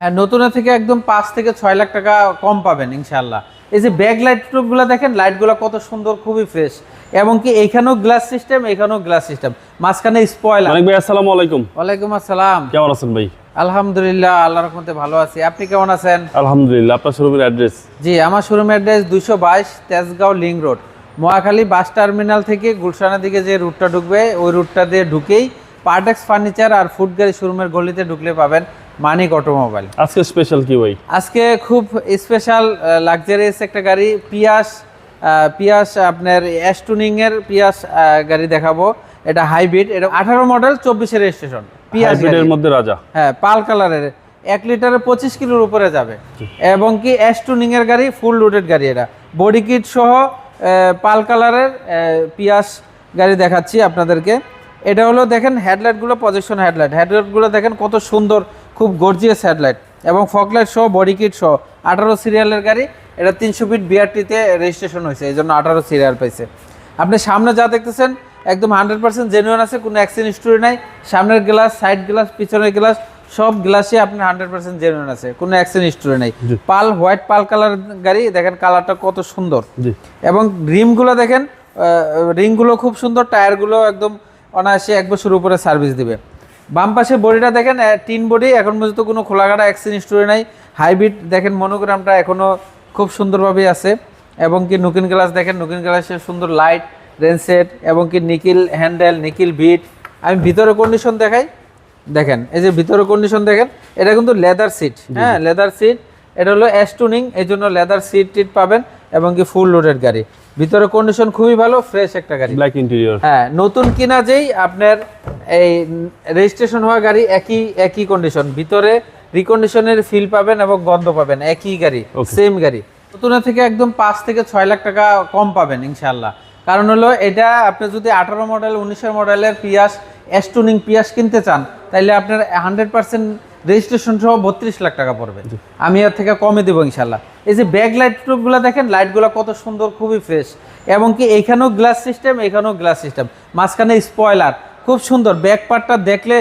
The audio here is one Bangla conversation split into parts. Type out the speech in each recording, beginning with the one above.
হ্যাঁ, নতুনের থেকে একদম 5 থেকে 6 লাখ টাকা কম পাবেন ইনশাআল্লাহ। এই যে ব্যাক লাইটগুলো দেখেন, লাইটগুলো কত সুন্দর, খুবই ফ্রেশ, এবং কি এইখানেও গ্লাস সিস্টেম, এইখানেও গ্লাস সিস্টেম, মাঝখানে স্পয়লার। মানিক ভাই আসসালামু আলাইকুম। ওয়ালাইকুম আসসালাম। কেমন আছেন ভাই? আলহামদুলিল্লাহ, আল্লাহর রহমতে ভালো আছি। আপনি কেমন আছেন? আলহামদুলিল্লাহ। আপনার শোরুমের অ্যাড্রেস? জি, আমার শোরুমের address 222 Tejgaon link road, Mohakhali bus terminal থেকে গুলশানের দিকে যে রুটটা ঢুকবে, ওই রুটটা দিয়ে ঢুকেই পার্টেক্স ফার্নিচার আর ফুড গাড়ি শোরুমের গলিতে ঢুকলে পাবেন মানিক অটোমোবাইল। আজকে স্পেশাল কি ভাই? আজকে খুব স্পেশাল লাক্সারিয়াস একটা গাড়ি, পিয়াস আপনার অ্যাস্টুনিং এর পিয়াস গাড়ি দেখাবো। এটা হাইব্রিড, এটা 18 মডেল, 24 এর রেজিস্ট্রেশন। পিয়াস হাইব্রিডের মধ্যে রাজা। হ্যাঁ, পাল কালারের, 1 লিটারে 25 কিলোর উপরে যাবে, এবং কি অ্যাস্টুনিং এর গাড়ি, ফুল লোডেড গাড়ি। এটা বডি কিট সহ পাল কালারের পিয়াস গাড়ি দেখাচ্ছি আপনাদেরকে। এটা হলো দেখেন হেডলাইটগুলো, প্রজেকশন হেডলাইটগুলো দেখেন কত সুন্দর, খুব গর্জিয়াস হেডলাইট, এবং ফগলাইট সহ, বডি কিট সহ। 18 সিরিয়ালের গাড়ি, এটা 300 ফিট বিআরটিতে রেজিস্ট্রেশন হয়েছে, এই জন্য 18 সিরিয়াল পাইছে। আপনি সামনে যা দেখতেছেন একদম 100% জেনুইন আছে, কোনো অ্যাক্সিডেন্ট হিস্টরি নাই। সামনের গ্লাস, সাইড গ্লাস, পিছনের গ্লাস, সব গ্লাসে আপনার 100% জেনুইন আছে, কোনো অ্যাক্সিডেন্ট হিস্টরি নাই। পাল, হোয়াইট পাল কালার গাড়ি, দেখেন কালারটা কত সুন্দর, এবং রিমগুলো দেখেন, রিংগুলো খুব সুন্দর, টায়ারগুলো একদম অনায়াসে 1 বছর উপরে সার্ভিস দিবে। বাম পাশে বডিটা দেখেন, টিন বডি, এখন পর্যন্ত কোনো খোলাঘাটা অ্যাক্সিডেন্ট হিস্টরি নাই। হাইব্রিড দেখেন, মনোগ্রামটা এখনও খুব সুন্দরভাবেই আছে, এবং কি নুকিন গ্লাস দেখেন, নুকিন গ্লাসের সুন্দর লাইট, রেনসেট, এবং কি নিকিল হ্যান্ডেল, নিকিল বিট। আমি ভিতরে কন্ডিশন দেখাই, দেখেন এই যে ভিতরে কন্ডিশন দেখেন, এটা কিন্তু লেদার সিট। হ্যাঁ, লেদার সিট, এটা হলো অ্যাস্টুনিং, এই জন্য লেদার সিট পাবেন, এবং কি ফুল লোডেড গাড়ি। ভিতরে কন্ডিশন খুবই ভালো, ফ্রেশ একটা গাড়ি, ব্ল্যাক ইন্টেরিয়র। হ্যাঁ, নতুন কিনা যেই আপনার এই রেজিস্ট্রেশন হওয়া গাড়ি একই কন্ডিশন, ভিতরে রিকন্ডিশনের ফিল পাবেন এবং গন্ধ পাবেন, একই গাড়ি, সেম গাড়ি। নতুনের থেকে একদম 5 থেকে 6 লাখ টাকা কম পাবেন ইনশাআল্লাহ। কারণ হলো এটা, আপনি যদি 18 মডেল, 19 মডেলের পিয়াস, অ্যাস্টুনিং পিয়াস কিনতে চান, তাইলে আপনার 100% রেজিস্ট্রেশন সহ 32 লাখ টাকা পড়বে। আমি এর থেকে কমে দেবো ইনশাল্লাহ। এই যে ব্যাক লাইটগুলো দেখেন, লাইটগুলো কত সুন্দর, খুবই ফ্রেশ, এবং কি এইখানেও গ্লাস সিস্টেম, এইখানেও গ্লাস সিস্টেম, মাঝখানে স্পয়লার, খুব সুন্দর। ব্যাক পার্টটা দেখলে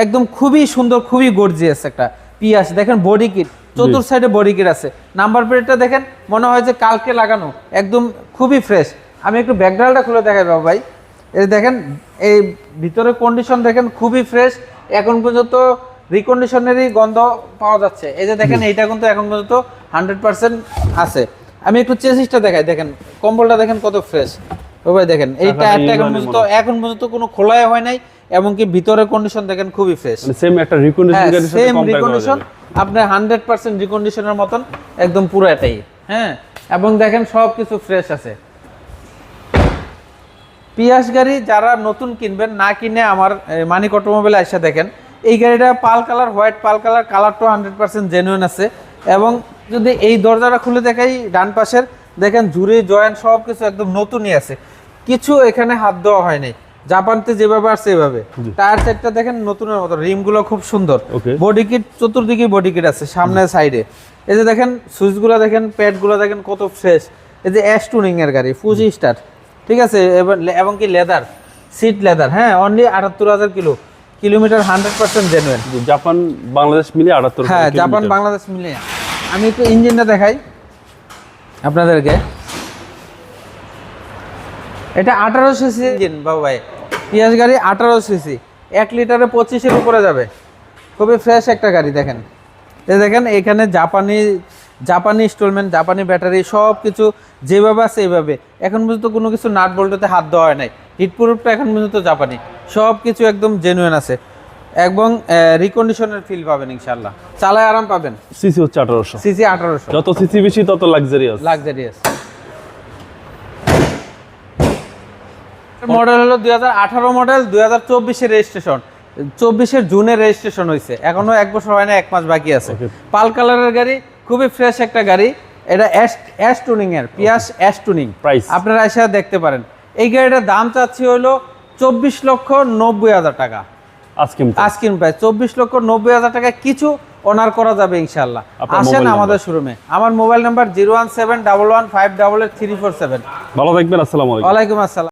একদম খুবই সুন্দর, খুবই গর্জিয়াস একটা পিয়াস। দেখেন বডি কিট, চতুর সাইডে বডি কিট আছে। নাম্বার প্লেটটা দেখেন, মনে হয় যে কালকে লাগানো, একদম খুবই ফ্রেশ। আমি একটু ব্যাকগ্রাউন্ডটা খুলে দেখাই বাবু ভাই। এই দেখেন, এই ভিতরে কন্ডিশন দেখেন খুবই ফ্রেশ, এখন পর্যন্ত রিকন্ডিশনেরই গন্ধ পাওয়া যাচ্ছে। এই যে দেখেন, এইটা কিন্তু এখন পর্যন্ত 100% আছে। আমি একটু চেসিসটা দেখাই, দেখেন কম্বলটা দেখেন কত ফ্রেশ ভাই। দেখেন এই টায়ারটা এখন পর্যন্ত কোনো খোলাই হয় নাই, এবং কি ভিতরে কন্ডিশন দেখেন খুবই ফ্রেশ, সেম একটা রিকন্ডিশন গাড়ির সাথে কম্পেয়ার করা যাবে। আপনি 100% রিকন্ডিশনের মতন একদম পুরো এটাই। হ্যাঁ, এবং দেখেন সব কিছু ফ্রেশ আছে। পিয়াস গাড়ি যারা নতুন কিনবেন, না কিনে আমার মানিক অটোমোবাইলে এসে দেখেন, এই গাড়িটা পাল কালার, হোয়াইট পাল কালার, কালারটাও 100% জেনুইন আছে। এবং যদি এই দরজাটা খুলে দেখাই, ডান পাশের দেখেন ঝুড়ি, জয়েন্ট সব কিছু একদম নতুনই আছে, কিছু এখানে হাত দেওয়া হয়নি। জাপানতে যেভাবে আসছে এভাবে। টায়ার সেটটা দেখেন নতুনের মতো, রিমগুলো খুব সুন্দর, বডি কিট চতুর্দিকে বডি কিট আছে, সামনে সাইডে। এই যে দেখেন সুইচগুলো দেখেন, প্যাডগুলো দেখেন কত ফ্রেশ। এই যে অ্যাস্টুনিং এর গাড়ি, ফুজি স্টার, ঠিক আছে, এবং কি লেদার সিট, লেদার। হ্যাঁ, only 78,000 kilometre, 100% genuine. Japan Bangladesh মিলে 78। হ্যাঁ, জাপান বাংলাদেশ মিলে। আমি একটু ইঞ্জিনটা দেখাই আপনাদেরকে। এটা 18 সিসি ইঞ্জিন বাবু ভাই, পিয়াস গাড়ি 18 সিসি, 1 লিটারে 25 এর উপরে যাবে, খুবই ফ্রেশ একটা গাড়ি। দেখেন এই দেখেন, এখানে জাপানি ইনস্টলমেন্ট, জাপানি ব্যাটারি, সব কিছু যেভাবে আছে এইভাবে। এখন পর্যন্ত কোনো কিছু নাট বল্টুতে হাত দেওয়া হয় নাই। হিটপ্রুফটা এখন পর্যন্ত জাপানি, সব কিছু একদম জেনুইন আছে, এবং রিকন্ডিশনের ফিল পাবেন ইনশাআল্লাহ, চালায় আরাম পাবেন। সিসি হচ্ছে 1800। সিসি 1800, যত সিসি বেশি তত লাক্সারিয়াস। মডেল হলো 2018 মডেল, 2024 এর রেজিস্ট্রেশন, 24 জুনে রেজিস্ট্রেশন হয়েছে, এখনো 1 বছর হয় না, 1 মাস বাকি আছে। পাল কালারের গাড়ি, খুবই ফ্রেশ একটা গাড়ি। এটা অ্যাস্টুনিং এর পিয়াস, অ্যাস্টুনিং। প্রাইস আপনারা এসে দেখতে পারেন। এই গাড়িটার দাম চাচ্ছি হলো 24,90,000 টাকা। আজকিন প্রাইস 24,90,000 টাকা, কিছু অনার করা যাবে ইনশাআল্লাহ। আসেন আমাদের শোরুমে। আমার মোবাইল নাম্বার 01711588347। ভালো থাকবেন। আসসালামু আলাইকুম। ওয়ালাইকুম আসসালাম।